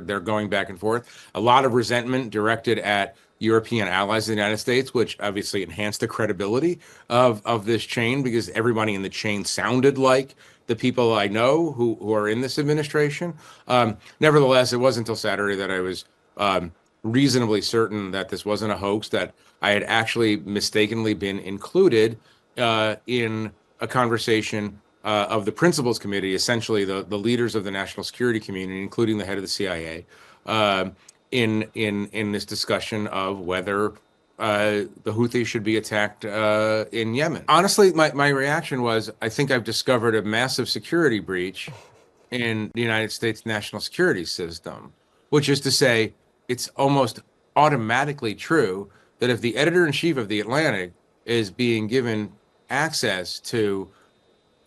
They're going back and forth. A lot of resentment directed at European allies of the United States, which obviously enhanced the credibility of this chain, because everybody in the chain sounded like the people I know who are in this administration. Nevertheless, it wasn't until Saturday that I was reasonably certain that this wasn't a hoax, that I had actually mistakenly been included in a conversation of the Principals Committee, essentially the leaders of the national security community, including the head of the CIA, in this discussion of whether the Houthis should be attacked in Yemen. Honestly, my reaction was, I think I've discovered a massive security breach in the United States national security system, which is to say, it's almost automatically true that if the editor-in-chief of The Atlantic is being given access to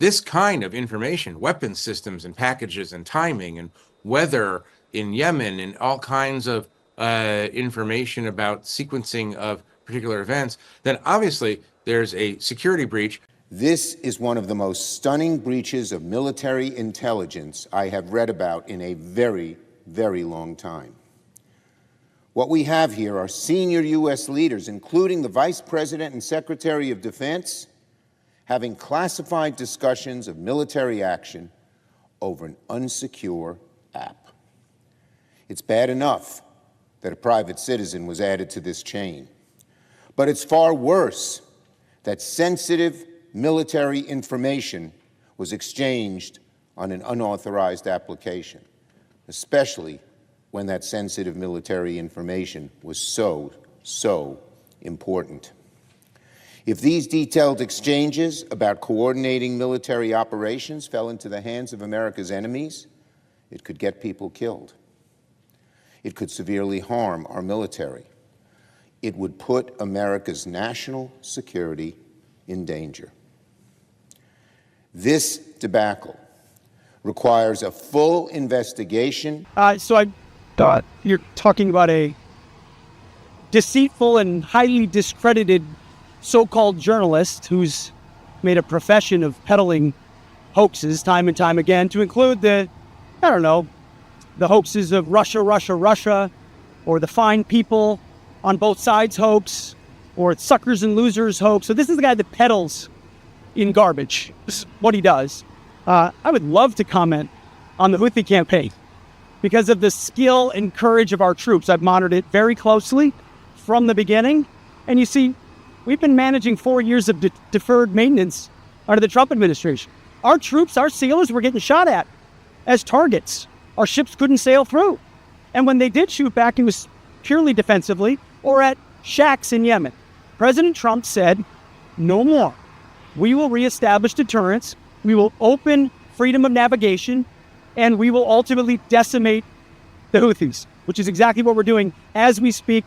this kind of information, weapons systems and packages and timing and weather in Yemen and all kinds of information about sequencing of particular events, then obviously there's a security breach. This is one of the most stunning breaches of military intelligence I have read about in a very, very long time. What we have here are senior U.S. leaders, including the Vice President and Secretary of Defense, having classified discussions of military action over an unsecure app. It's bad enough that a private citizen was added to this chain, but it's far worse that sensitive military information was exchanged on an unauthorized application, especially when that sensitive military information was so important. If these detailed exchanges about coordinating military operations fell into the hands of America's enemies, it could get people killed. It could severely harm our military. It would put America's national security in danger. This debacle requires a full investigation. You're talking about a deceitful and highly discredited so-called journalist who's made a profession of peddling hoaxes time and time again, to include the hoaxes of Russia, or the fine people on both sides hoax, or suckers and losers hoax. So this is the guy that peddles in garbage. This is what he does. I would love to comment on the Houthi campaign because of the skill and courage of our troops. I've monitored it very closely from the beginning. And you see, we've been managing 4 years of deferred maintenance under the Trump administration. Our troops, our sailors were getting shot at as targets. Our ships couldn't sail through. And when they did shoot back, it was purely defensively or at shacks in Yemen. President Trump said, no more. We will reestablish deterrence. We will open freedom of navigation, and we will ultimately decimate the Houthis, which is exactly what we're doing as we speak.